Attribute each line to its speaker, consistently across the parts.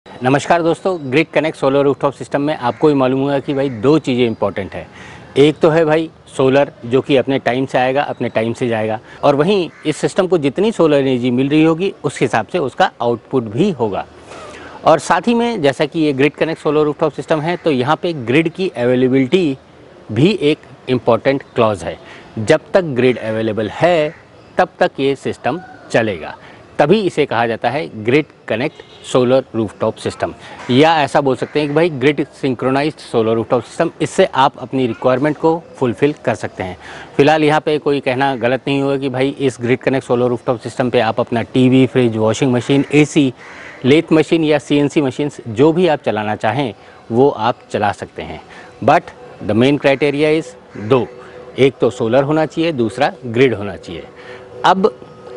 Speaker 1: नमस्कार दोस्तों, grid connect solar rooftop system में आपको ही मालूम होगा कि भाई दो चीज़ें इंपॉर्टेंट है। एक तो है भाई सोलर, जो कि अपने टाइम से आएगा, अपने टाइम से जाएगा, और वहीं इस सिस्टम को जितनी सोलर एनर्जी मिल रही होगी उस हिसाब से उसका आउटपुट भी होगा। और साथ ही में जैसा कि ये grid connect solar rooftop system है, तो यहाँ पे ग्रिड की अवेलेबिलिटी भी एक इम्पॉर्टेंट क्लॉज है। जब तक ग्रिड अवेलेबल है तब तक ये सिस्टम चलेगा, तभी इसे कहा जाता है grid connect solar rooftop system, या ऐसा बोल सकते हैं कि भाई grid synchronized solar rooftop system. इससे आप अपनी रिक्वायरमेंट को फुलफ़िल कर सकते हैं। फिलहाल यहाँ पे कोई कहना गलत नहीं होगा कि भाई इस grid connect solar rooftop system पे आप अपना TV, fridge, washing machine, AC, lathe machine या सीएनसी मशीन्स जो भी आप चलाना चाहें वो आप चला सकते हैं। But the main criteria is दो, एक तो सोलर होना चाहिए, दूसरा ग्रिड होना चाहिए। अब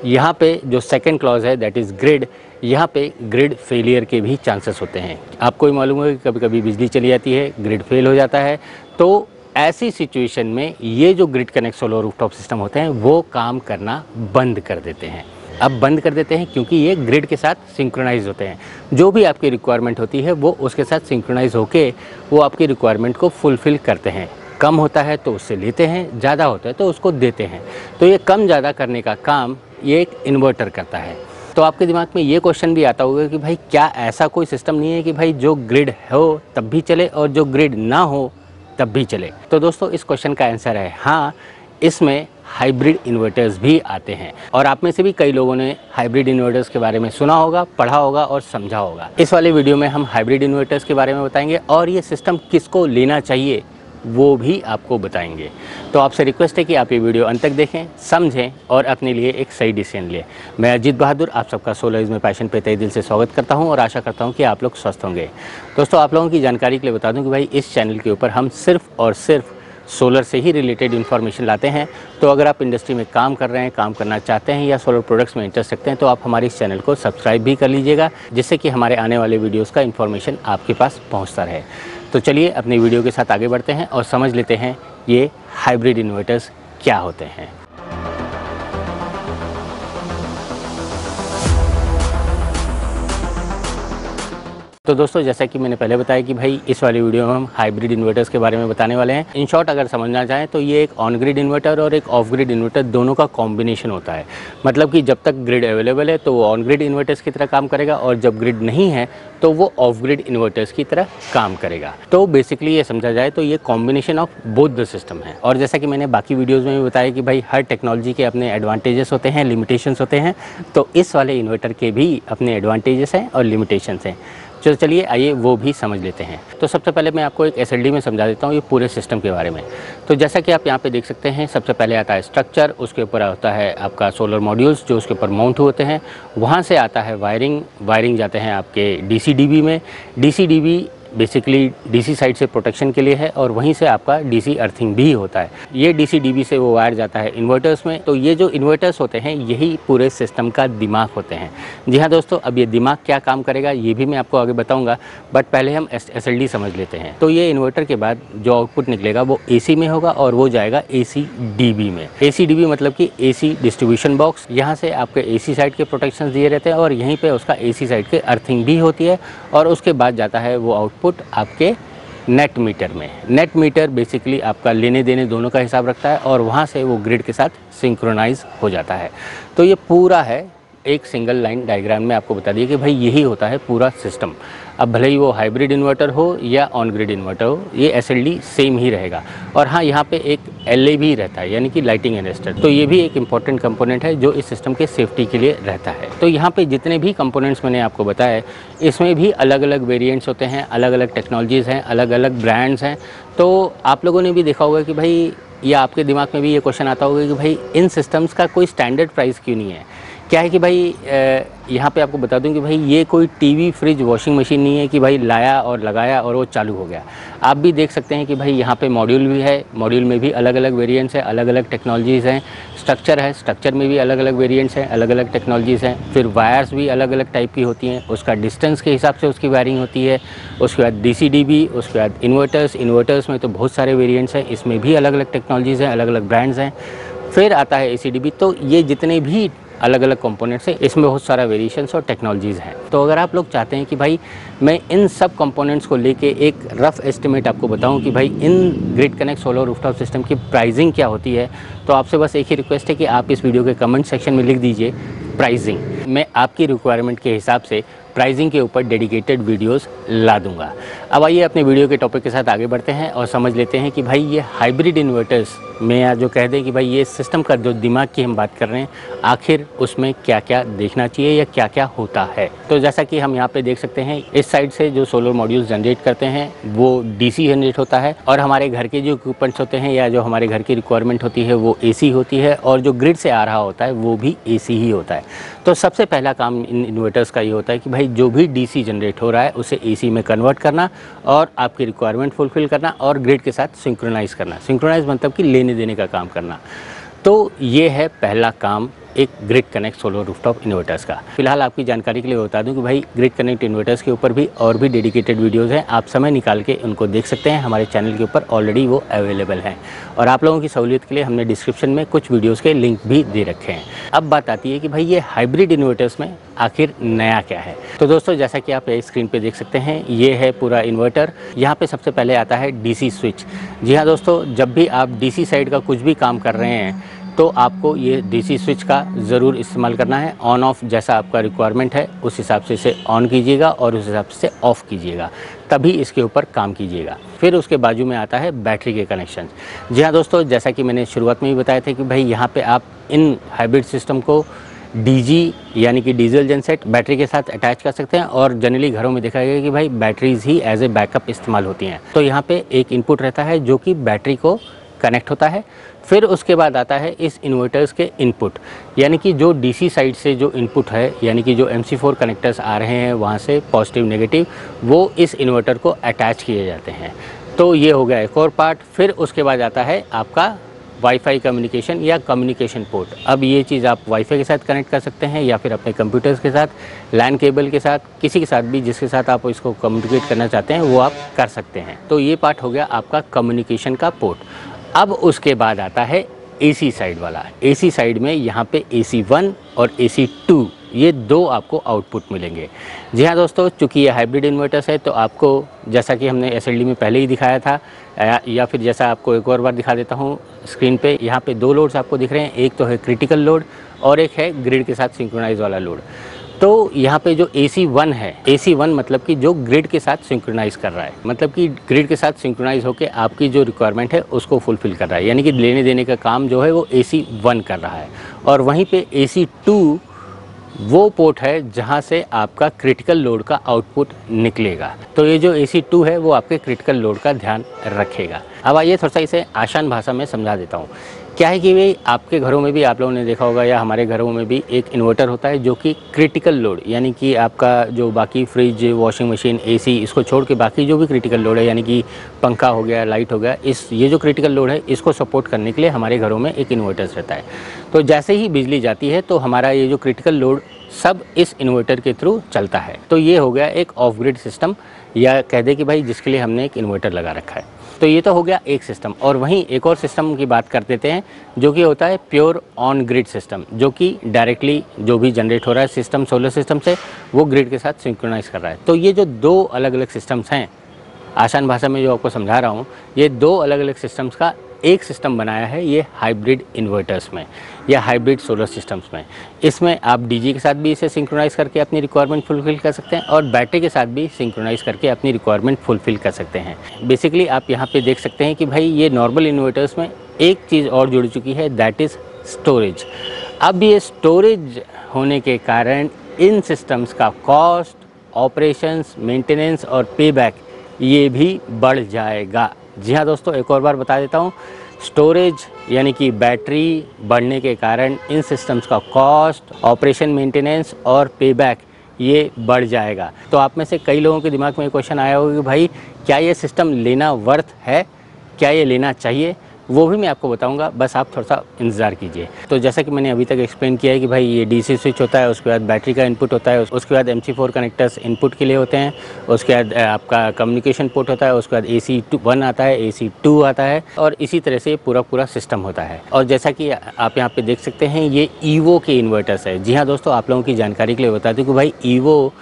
Speaker 1: यहाँ पे जो सेकंड क्लॉज है दैट इज़ ग्रिड, यहाँ पे ग्रिड फेलियर के भी चांसेस होते हैं। आपको ही मालूम है कि कभी कभी बिजली चली जाती है, ग्रिड फेल हो जाता है, तो ऐसी सिचुएशन में ये जो grid connect solar rooftop system होते हैं वो काम करना बंद कर देते हैं। अब बंद कर देते हैं क्योंकि ये ग्रिड के साथ सिंक्रोनाइज होते हैं। जो भी आपकी रिक्वायरमेंट होती है वो उसके साथ सिंक्रोनाइज होके वो आपकी रिक्वायरमेंट को फुलफ़िल करते हैं। कम होता है तो उससे लेते हैं, ज़्यादा होता है तो उसको देते हैं। तो ये कम ज़्यादा करने का काम ये एक इन्वर्टर करता है। तो आपके दिमाग में ये क्वेश्चन भी आता होगा कि भाई क्या ऐसा कोई सिस्टम नहीं है कि भाई जो ग्रिड हो तब भी चले और जो ग्रिड ना हो तब भी चले? तो दोस्तों इस क्वेश्चन का आंसर है हाँ, इसमें हाइब्रिड इन्वर्टर्स भी आते हैं। और आप में से भी कई लोगों ने हाइब्रिड इन्वर्टर्स के बारे में सुना होगा, पढ़ा होगा और समझा होगा। इस वाले वीडियो में हम हाइब्रिड इन्वर्टर्स के बारे में बताएंगे और ये सिस्टम किसको लेना चाहिए वो भी आपको बताएंगे। तो आपसे रिक्वेस्ट है कि आप ये वीडियो अंत तक देखें, समझें और अपने लिए एक सही डिसीजन लें। मैं अजीत बहादुर आप सबका सोलर में पैशन पे तहे दिल से स्वागत करता हूं और आशा करता हूं कि आप लोग स्वस्थ होंगे। दोस्तों आप लोगों की जानकारी के लिए बता दूं कि भाई इस चैनल के ऊपर हम सिर्फ और सिर्फ सोलर से ही रिलेटेड इन्फॉर्मेशन लाते हैं। तो अगर आप इंडस्ट्री में काम कर रहे हैं, काम करना चाहते हैं या सोलर प्रोडक्ट्स में इंटरेस्ट रखते हैं तो आप हमारे इस चैनल को सब्सक्राइब भी कर लीजिएगा, जिससे कि हमारे आने वाले वीडियोस का इन्फॉर्मेशन आपके पास पहुंचता रहे। तो चलिए अपनी वीडियो के साथ आगे बढ़ते हैं और समझ लेते हैं ये हाइब्रिड इन्वर्टर्स क्या होते हैं। तो दोस्तों जैसा कि मैंने पहले बताया कि भाई इस वाली वीडियो में हम हाइब्रिड इन्वर्टर्स के बारे में बताने वाले हैं। इन शॉर्ट अगर समझना चाहें तो ये एक ऑन ग्रिड इन्वर्टर और एक ऑफ ग्रिड इन्वर्टर दोनों का कॉम्बिनेशन होता है। मतलब कि जब तक ग्रिड अवेलेबल है तो वो ऑन ग्रिड इन्वर्टर्स की तरह काम करेगा और जब ग्रिड नहीं है तो वो ऑफ ग्रिड इन्वर्टर्स की तरह काम करेगा। तो बेसिकली ये समझा जाए तो ये combination of both the system है। और जैसा कि मैंने बाकी वीडियोज़ में भी बताया कि भाई हर टेक्नोलॉजी के अपने एडवांटेजेस होते हैं, लिमिटेशंस होते हैं, तो इस वाले इन्वर्टर के भी अपने एडवांटेजेस हैं और लिमिटेशंस हैं। चलिए आइए वो भी समझ लेते हैं। तो सबसे पहले मैं आपको एक एसएलडी में समझा देता हूँ ये पूरे सिस्टम के बारे में। तो जैसा कि आप यहाँ पे देख सकते हैं, सबसे पहले आता है स्ट्रक्चर, उसके ऊपर होता है आपका सोलर मॉड्यूल्स जो उसके ऊपर माउंट होते हैं। वहाँ से आता है वायरिंग जाते हैं आपके डीसी डीबी में। DC dB basically DC side से प्रोटेक्शन के लिए है और वहीं से आपका डीसी अर्थिंग भी होता है। ये डीसी डीबी से वो वायर जाता है इन्वर्टर्स में। तो ये जो इन्वर्टर्स होते हैं यही पूरे सिस्टम का दिमाग होते हैं। जी हाँ दोस्तों, अब ये दिमाग क्या काम करेगा ये भी मैं आपको आगे बताऊंगा, बट पहले हम एसएलडी समझ लेते हैं। तो ये इन्वर्टर के बाद जो आउटपुट निकलेगा वो एसी में होगा और वो जाएगा एसी डीबी में। एसी डीबी मतलब कि एसी डिस्ट्रीब्यूशन बॉक्स। यहाँ से आपके एसी साइड के प्रोटेक्शन दिए रहते हैं और यहीं पर उसका एसी साइड के अर्थिंग भी होती है। और उसके बाद जाता है वो आउटपुट आपके नेट मीटर में। नेट मीटर बेसिकली आपका लेने देने दोनों का हिसाब रखता है और वहाँ से वो ग्रिड के साथ सिंक्रोनाइज हो जाता है। तो ये पूरा है एक सिंगल लाइन डायग्राम में आपको बता दिया कि भाई यही होता है पूरा सिस्टम। अब भले ही वो हाइब्रिड इन्वर्टर हो या ऑन ग्रिड इन्वर्टर हो, ये एसएलडी सेम ही रहेगा। और हाँ, यहाँ पे एक एलए भी रहता है, यानी कि लाइटिंग अरेस्टर। तो ये भी एक इम्पॉर्टेंट कंपोनेंट है जो इस सिस्टम के सेफ्टी के लिए रहता है। तो यहाँ पे जितने भी कंपोनेंट्स मैंने आपको बताया इसमें भी अलग अलग वेरिएंट्स होते हैं, अलग अलग टेक्नोलॉजीज़ हैं, अलग अलग ब्रांड्स हैं। तो आप लोगों ने भी देखा होगा कि भाई, या आपके दिमाग में भी ये क्वेश्चन आता होगा कि भाई इन सिस्टम्स का कोई स्टैंडर्ड प्राइस क्यों नहीं है। क्या है कि भाई यहाँ पे आपको बता दूं कि भाई ये कोई टीवी, फ्रिज, वॉशिंग मशीन नहीं है कि भाई लाया और लगाया और वो चालू हो गया। आप भी देख सकते हैं कि भाई यहाँ पे मॉड्यूल भी है, मॉड्यूल में भी अलग अलग वेरिएंट्स हैं, अलग अलग टेक्नोलॉजीज़ हैं। स्ट्रक्चर है, स्ट्रक्चर में भी अलग अलग वेरिएंट्स हैं, अलग अलग टेक्नोलॉजीज़ हैं। फिर वायर्स भी अलग अलग टाइप की होती हैं, उसका डिस्टेंस के हिसाब से उसकी वायरिंग होती है। उसके बाद डीसी डीबी, उसके बाद इन्वर्टर्स में तो बहुत सारे वेरिएंट्स हैं, इसमें भी अलग अलग टेक्नोलॉजीज़ हैं, अलग अलग ब्रांड्स हैं। फिर आता है एसी डीबी। तो ये जितने भी अलग अलग कंपोनेंट्स है, इसमें बहुत सारा वेरिएशंस और टेक्नोलॉजीज़ हैं। तो अगर आप लोग चाहते हैं कि भाई मैं इन सब कंपोनेंट्स को लेके एक रफ़ एस्टिमेट आपको बताऊं कि भाई in grid connect solar rooftop system की प्राइसिंग क्या होती है, तो आपसे बस एक ही रिक्वेस्ट है कि आप इस वीडियो के कमेंट सेक्शन में लिख दीजिए प्राइसिंग। मैं आपकी रिक्वायरमेंट के हिसाब से प्राइसिंग के ऊपर डेडिकेटेड वीडियोस ला दूंगा। अब आइए अपने वीडियो के टॉपिक के साथ आगे बढ़ते हैं और समझ लेते हैं कि भाई ये हाइब्रिड इन्वर्टर्स में या जो कह दें कि भाई ये सिस्टम का जो दिमाग की हम बात कर रहे हैं, आखिर उसमें क्या क्या देखना चाहिए या क्या क्या होता है। तो जैसा कि हम यहाँ पे देख सकते हैं, इस साइड से जो सोलर मॉड्यूल्स जनरेट करते हैं वो DC जनरेट होता है, और हमारे घर के जो इक्विपमेंट्स होते हैं या जो हमारे घर की रिक्वायरमेंट होती है वो AC होती है, और जो ग्रिड से आ रहा होता है वो भी AC ही होता है। तो सबसे पहला काम इन इन्वर्टर्स का ये होता है कि भाई जो भी DC जनरेट हो रहा है उसे AC में कन्वर्ट करना और आपकी रिक्वायरमेंट फुलफिल करना और ग्रिड के साथ सिंक्रोनाइज़ करना। सिंक्रोनाइज़ मतलब कि लेने देने का काम करना। तो ये है पहला काम एक grid connect solar rooftop inverters का। फिलहाल आपकी जानकारी के लिए बता दूं कि भाई ग्रिड कनेक्ट इन्वर्टर्स के ऊपर भी और भी डेडिकेटेड वीडियोस हैं, आप समय निकाल के उनको देख सकते हैं। हमारे चैनल के ऊपर ऑलरेडी वो अवेलेबल हैं, और आप लोगों की सहूलियत के लिए हमने डिस्क्रिप्शन में कुछ वीडियोज़ के लिंक भी दे रखे हैं। अब बात आती है कि भाई ये हाइब्रिड इन्वर्टर्स में आखिर नया क्या है। तो दोस्तों, जैसा कि आप स्क्रीन पे देख सकते हैं, ये है पूरा इन्वर्टर। यहाँ पे सबसे पहले आता है DC स्विच। जी हाँ दोस्तों, जब भी आप DC साइड का कुछ भी काम कर रहे हैं तो आपको ये DC स्विच का ज़रूर इस्तेमाल करना है। ऑन ऑफ जैसा आपका रिक्वायरमेंट है उस हिसाब से इसे ऑन कीजिएगा और उस हिसाब से ऑफ़ कीजिएगा, तभी इसके ऊपर काम कीजिएगा। फिर उसके बाजू में आता है बैटरी के कनेक्शन। जी हाँ दोस्तों, जैसा कि मैंने शुरुआत में ही बताया था कि भाई यहाँ पे आप इन हाइब्रिड सिस्टम को DG यानी कि डीजल जनसेट बैटरी के साथ अटैच कर सकते हैं, और जनरली घरों में देखा गया कि भाई बैटरीज ही एज ए बैकअप इस्तेमाल होती हैं। तो यहाँ पे एक इनपुट रहता है जो कि बैटरी को कनेक्ट होता है। फिर उसके बाद आता है इस इन्वर्टर्स के इनपुट, यानी कि जो DC साइड से जो इनपुट है, यानी कि जो MC4 कनेक्टर्स आ रहे हैं वहाँ से पॉजिटिव नेगेटिव, वो इस इन्वर्टर को अटैच किए जाते हैं। तो ये हो गया एक और पार्ट। फिर उसके बाद आता है आपका वाईफाई कम्युनिकेशन या कम्युनिकेशन पोर्ट। अब ये चीज़ आप वाईफाई के साथ कनेक्ट कर सकते हैं या फिर अपने कंप्यूटर्स के साथ, लैन केबल के साथ, किसी के साथ भी जिसके साथ आप इसको कम्युनिकेट करना चाहते हैं वो आप कर सकते हैं। तो ये पार्ट हो गया आपका कम्युनिकेशन का पोर्ट। अब उसके बाद आता है AC साइड वाला। AC साइड में यहाँ पे AC1 और AC2 ये दो आपको आउटपुट मिलेंगे। जी हाँ दोस्तों, चूँकि ये हाइब्रिड इन्वर्टर्स है तो आपको, जैसा कि हमने SLD में पहले ही दिखाया था या फिर जैसा आपको एक और बार दिखा देता हूँ स्क्रीन पे, यहाँ पे दो लोड्स आपको दिख रहे हैं। एक तो है क्रिटिकल लोड और एक है ग्रिड के साथ सिंक्रोनाइज वाला लोड। तो यहाँ पे जो AC1 है, AC1 मतलब कि जो ग्रिड के साथ सिंक्रोनाइज़ कर रहा है, मतलब कि ग्रिड के साथ सिंक्रोनाइज़ होकर आपकी जो रिक्वायरमेंट है उसको फुलफ़िल कर रहा है, यानी कि लेने देने का काम जो है वो AC1 कर रहा है। और वहीं पे AC2 वो पोर्ट है जहाँ से आपका क्रिटिकल लोड का आउटपुट निकलेगा। तो ये जो AC2 है वो आपके क्रिटिकल लोड का ध्यान रखेगा। अब आइए थोड़ा सा इसे आसान भाषा में समझा देता हूँ। क्या है कि भाई आपके घरों में भी आप लोगों ने देखा होगा या हमारे घरों में भी एक इन्वर्टर होता है जो कि क्रिटिकल लोड, यानी कि आपका जो बाकी फ्रिज, वॉशिंग मशीन, AC इसको छोड़ के बाकी जो भी क्रिटिकल लोड है, यानी कि पंखा हो गया, लाइट हो गया, ये जो क्रिटिकल लोड है इसको सपोर्ट करने के लिए हमारे घरों में एक इन्वर्टर्स रहता है। तो जैसे ही बिजली जाती है तो हमारा ये जो क्रिटिकल लोड सब इस इन्वर्टर के थ्रू चलता है। तो ये हो गया एक ऑफ ग्रिड सिस्टम, या कह दे कि भाई जिसके लिए हमने एक इन्वर्टर लगा रखा है। तो ये तो हो गया एक सिस्टम। और वहीं एक और सिस्टम की बात कर देते हैं जो कि होता है प्योर ऑन ग्रिड सिस्टम, जो कि डायरेक्टली जो भी जनरेट हो रहा है सिस्टम सोलर सिस्टम से वो ग्रिड के साथ सिंक्रोनाइज कर रहा है। तो ये जो दो अलग अलग सिस्टम्स हैं, आसान भाषा में जो आपको समझा रहा हूँ, ये दो अलग अलग सिस्टम्स का एक सिस्टम बनाया है ये हाइब्रिड इन्वर्टर्स में या हाइब्रिड सोलर सिस्टम्स में। इसमें आप DG के साथ भी इसे सिंक्रोनाइज़ करके अपनी रिक्वायरमेंट फुलफ़िल कर सकते हैं और बैटरी के साथ भी सिंक्रोनाइज़ करके अपनी रिक्वायरमेंट फुलफ़िल कर सकते हैं। बेसिकली आप यहाँ पे देख सकते हैं कि भाई ये नॉर्मल इन्वर्टर्स में एक चीज़ और जुड़ चुकी है, दैट इज़ स्टोरेज। अब ये स्टोरेज होने के कारण इन सिस्टम्स का कॉस्ट, ऑपरेशंस, मेंटेनेंस और पेबैक ये भी बढ़ जाएगा। जी हाँ दोस्तों, एक और बार बता देता हूँ, स्टोरेज यानी कि बैटरी बढ़ने के कारण इन सिस्टम्स का कॉस्ट, ऑपरेशन, मेंटेनेंस और पेबैक ये बढ़ जाएगा। तो आप में से कई लोगों के दिमाग में क्वेश्चन आया होगा कि भाई क्या ये सिस्टम लेना वर्थ है, क्या ये लेना चाहिए? वो भी मैं आपको बताऊंगा, बस आप थोड़ा सा इंतज़ार कीजिए। तो जैसा कि मैंने अभी तक एक्सप्लेन किया है कि भाई ये डीसी स्विच होता है, उसके बाद बैटरी का इनपुट होता है, उसके बाद MC4 कनेक्टर्स इनपुट के लिए होते हैं, उसके बाद आपका कम्युनिकेशन पोर्ट होता है, उसके बाद AC1 आता है, AC2 आता है, और इसी तरह से पूरा सिस्टम होता है। और जैसा कि आप यहाँ पे देख सकते हैं ये ईवो के इन्वर्टर्स है। जी हाँ दोस्तों, आप लोगों की जानकारी के लिए बता दूँ कि भाई ईवो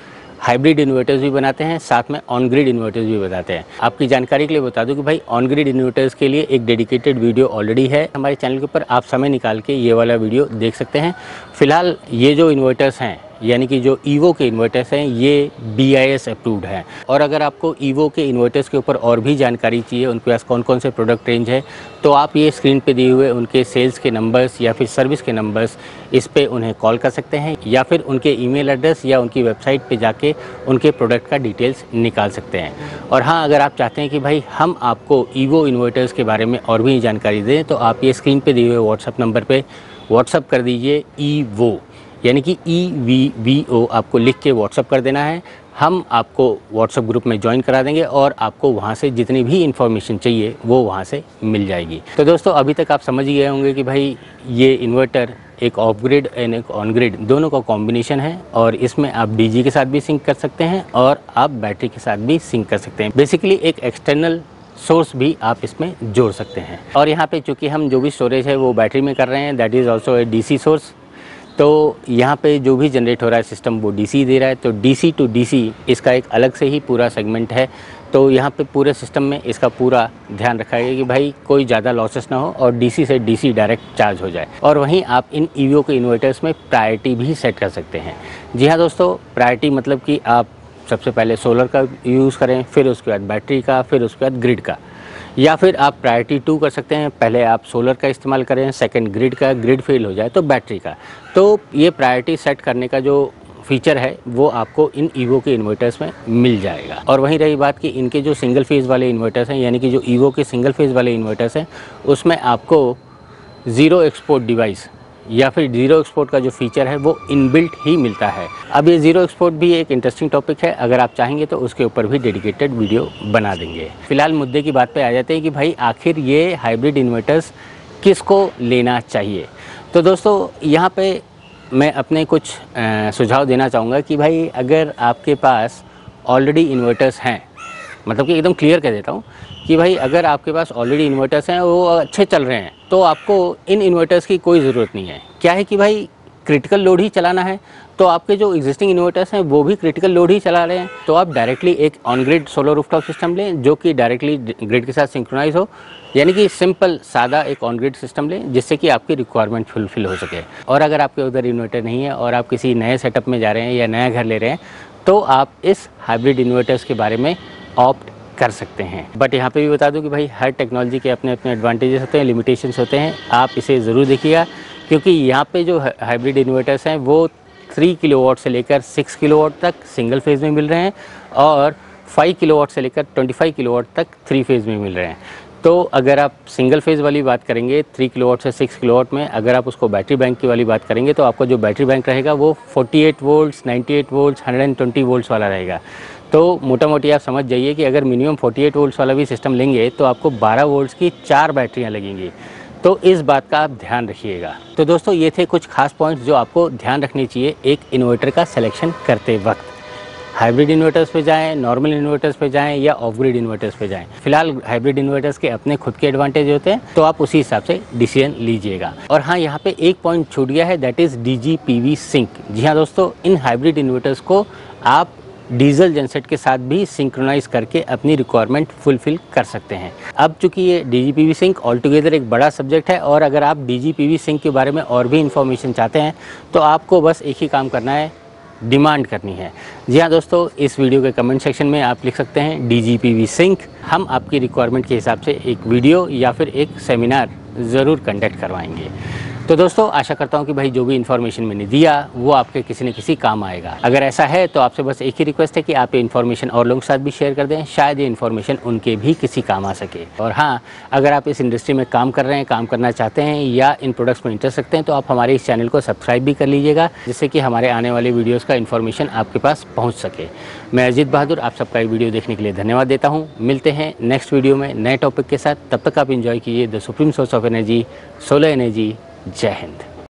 Speaker 1: हाइब्रिड इन्वर्टर्स भी बनाते हैं, साथ में ऑन ग्रिड इन्वर्टर्स भी बताते हैं। आपकी जानकारी के लिए बता दूं कि भाई ऑन ग्रिड इन्वर्टर्स के लिए एक डेडिकेटेड वीडियो ऑलरेडी है हमारे चैनल के ऊपर, आप समय निकाल के ये वाला वीडियो देख सकते हैं। फिलहाल ये जो इन्वर्टर्स हैं, यानी कि जो ईवो के इन्वर्टर्स हैं, ये BIS अप्रूव्ड हैं। और अगर आपको ईवो के इन्वर्टर्स के ऊपर और भी जानकारी चाहिए, उनके पास कौन कौन से प्रोडक्ट रेंज है, तो आप ये स्क्रीन पे दिए हुए उनके सेल्स के नंबर्स या फिर सर्विस के नंबर्स, इस पे उन्हें कॉल कर सकते हैं, या फिर उनके ईमेल एड्रेस या उनकी वेबसाइट पे जाके उनके प्रोडक्ट का डिटेल्स निकाल सकते हैं। और हाँ, अगर आप चाहते हैं कि भाई हम आपको ईवो इन्वर्टर्स के बारे में और भी जानकारी दें, तो आप ये स्क्रीन पे दिए हुए व्हाट्सअप नंबर पे व्हाट्सअप कर दीजिए ईवो, यानी कि EVVO आपको लिख के व्हाट्सअप कर देना है। हम आपको व्हाट्सअप ग्रुप में ज्वाइन करा देंगे और आपको वहाँ से जितनी भी इन्फॉर्मेशन चाहिए वो वहाँ से मिल जाएगी। तो दोस्तों, अभी तक आप समझ ही गए होंगे कि भाई ये इन्वर्टर एक ऑफ ग्रिड एंड एक ऑन ग्रिड दोनों का कॉम्बिनेशन है, और इसमें आप DG के साथ भी सिंक कर सकते हैं और आप बैटरी के साथ भी सिंक कर सकते हैं। बेसिकली एक एक्सटर्नल सोर्स भी आप इसमें जोड़ सकते हैं। और यहाँ पे चूँकि हम जो भी स्टोरेज है वो बैटरी में कर रहे हैं, that is also a DC source. तो यहाँ पे जो भी जनरेट हो रहा है सिस्टम वो DC दे रहा है, तो DC टू DC इसका एक अलग से ही पूरा सेगमेंट है। तो यहाँ पे पूरे सिस्टम में इसका पूरा ध्यान रखा गया कि भाई कोई ज़्यादा लॉसेस ना हो और DC से DC डायरेक्ट चार्ज हो जाए। और वहीं आप इन ईवो के इन्वर्टर्स में प्रायोरिटी भी सेट कर सकते हैं। जी हाँ दोस्तों, प्रायोरिटी मतलब कि आप सबसे पहले सोलर का यूज़ करें, फिर उसके बाद बैटरी का, फिर उसके बाद ग्रिड का, या फिर आप प्रायोरिटी 2 कर सकते हैं, पहले आप सोलर का इस्तेमाल करें, सेकंड ग्रिड का, ग्रिड फेल हो जाए तो बैटरी का। तो ये प्रायोरिटी सेट करने का जो फीचर है वो आपको इन ईवो के इन्वर्टर्स में मिल जाएगा। और वहीं रही बात कि इनके जो सिंगल फेज़ वाले इन्वर्टर्स हैं, यानी कि जो ईवो के सिंगल फेज़ वाले इन्वर्टर्स हैं, उसमें आपको ज़ीरो एक्सपोर्ट डिवाइस या फिर ज़ीरो एक्सपोर्ट का जो फीचर है वो इनबिल्ट ही मिलता है। अब ये ज़ीरो एक्सपोर्ट भी एक इंटरेस्टिंग टॉपिक है, अगर आप चाहेंगे तो उसके ऊपर भी डेडिकेटेड वीडियो बना देंगे। फिलहाल मुद्दे की बात पे आ जाते हैं कि भाई आखिर ये हाइब्रिड इन्वर्टर्स किसको लेना चाहिए। तो दोस्तों, यहाँ पे मैं अपने कुछ सुझाव देना चाहूँगा कि भाई अगर आपके पास ऑलरेडी इन्वर्टर्स हैं, मतलब कि एकदम क्लियर कर देता हूँ कि भाई अगर आपके पास ऑलरेडी इन्वर्टर्स हैं, वो अच्छे चल रहे हैं, तो आपको इन इन्वर्टर्स की कोई ज़रूरत नहीं है। क्या है कि भाई क्रिटिकल लोड ही चलाना है, तो आपके जो एग्जिस्टिंग इन्वर्टर्स हैं वो भी क्रिटिकल लोड ही चला रहे हैं, तो आप डायरेक्टली एक on grid solar rooftop system लें जो कि डायरेक्टली ग्रिड के साथ सिंक्रोनाइज हो, यानी कि सिंपल सादा एक ऑन ग्रिड सिस्टम लें जिससे कि आपकी रिक्वायरमेंट फुलफिल हो सके। और अगर आपके उधर इन्वर्टर नहीं है और आप किसी नए सेटअप में जा रहे हैं या नया घर ले रहे हैं, तो आप इस हाइब्रिड इन्वर्टर्स के बारे में ऑप्ट कर सकते हैं। बट यहाँ पे भी बता दूं कि भाई हर टेक्नोलॉजी के अपने अपने एडवांटेजेस होते हैं, लिमिटेशंस होते हैं, आप इसे ज़रूर देखिएगा, क्योंकि यहाँ पे जो हाइब्रिड इन्वर्टर्स हैं वो 3 किलोवाट से लेकर 6 किलोवाट तक सिंगल फेज़ में मिल रहे हैं, और 5 किलोवाट से लेकर 25 किलोवाट तक 3 फेज़ में मिल रहे हैं। तो अगर आप सिंगल फेज़ वाली बात करेंगे 3 किलोवाट से 6 किलोवाट में, अगर आप उसको बैटरी बैंक की वाली बात करेंगे तो आपका जो बैटरी बैंक रहेगा वो 48 वोल्ट्स, 98 वोल्ट्स, 120 वोल्ट्स वाला रहेगा। तो मोटा मोटी आप समझ जाइए कि अगर मिनिमम 48 वोल्ट्स वाला भी सिस्टम लेंगे तो आपको 12 वोल्ट्स की 4 बैटरियाँ लगेंगी। तो इस बात का आप ध्यान रखिएगा। तो दोस्तों, ये थे कुछ खास पॉइंट्स जो आपको ध्यान रखनी चाहिए एक इन्वर्टर का सिलेक्शन करते वक्त। हाइब्रिड इन्वर्टर्स पे जाएं, नॉर्मल इन्वर्टर्स पे जाएं या ऑफ ग्रिड इन्वर्टर्स पे जाएं। फिलहाल हाइब्रिड इन्वर्टर्स के अपने खुद के एडवांटेज होते हैं, तो आप उसी हिसाब से डिसीजन लीजिएगा। और हाँ, यहाँ पे एक पॉइंट छूट गया है, that is DG PV sync. जी हाँ दोस्तों, इन हाइब्रिड इन्वर्टर्स को आप डीजल जनसेट के साथ भी सिंक्रोनाइज करके अपनी रिक्वायरमेंट फुलफिल कर सकते हैं। अब चूंकि ये DG PV sync all together एक बड़ा सब्जेक्ट है, और अगर आप DG PV सिंक के बारे में और भी इन्फॉर्मेशन चाहते हैं तो आपको बस एक ही काम करना है, डिमांड करनी है। जी हाँ दोस्तों, इस वीडियो के कमेंट सेक्शन में आप लिख सकते हैं DG PV सिंक। हम आपकी रिक्वायरमेंट के हिसाब से एक वीडियो या फिर एक सेमिनार ज़रूर कंडक्ट करवाएंगे। तो दोस्तों आशा करता हूँ कि भाई जो भी इन्फॉर्मेशन मैंने दिया वो आपके किसी न किसी काम आएगा। अगर ऐसा है तो आपसे बस एक ही रिक्वेस्ट है कि आप ये इन्फॉर्मेशन और लोगों के साथ भी शेयर कर दें, शायद ये इन्फॉर्मेशन उनके भी किसी काम आ सके। और हाँ, अगर आप इस इंडस्ट्री में काम कर रहे हैं, काम करना चाहते हैं या इन प्रोडक्ट्स में इंटरेस्ट रखते हैं तो आप हमारे इस चैनल को सब्सक्राइब भी कर लीजिएगा, जिससे कि हमारे आने वाले वीडियोज़ का इन्फॉर्मेशन आपके पास पहुँच सके। मैं अजीत बहादुर आप सबका वीडियो देखने के लिए धन्यवाद देता हूँ। मिलते हैं नेक्स्ट वीडियो में नए टॉपिक के साथ। तब तक आप इंजॉय कीजिए the supreme source of energy, solar energy. जय हिंद।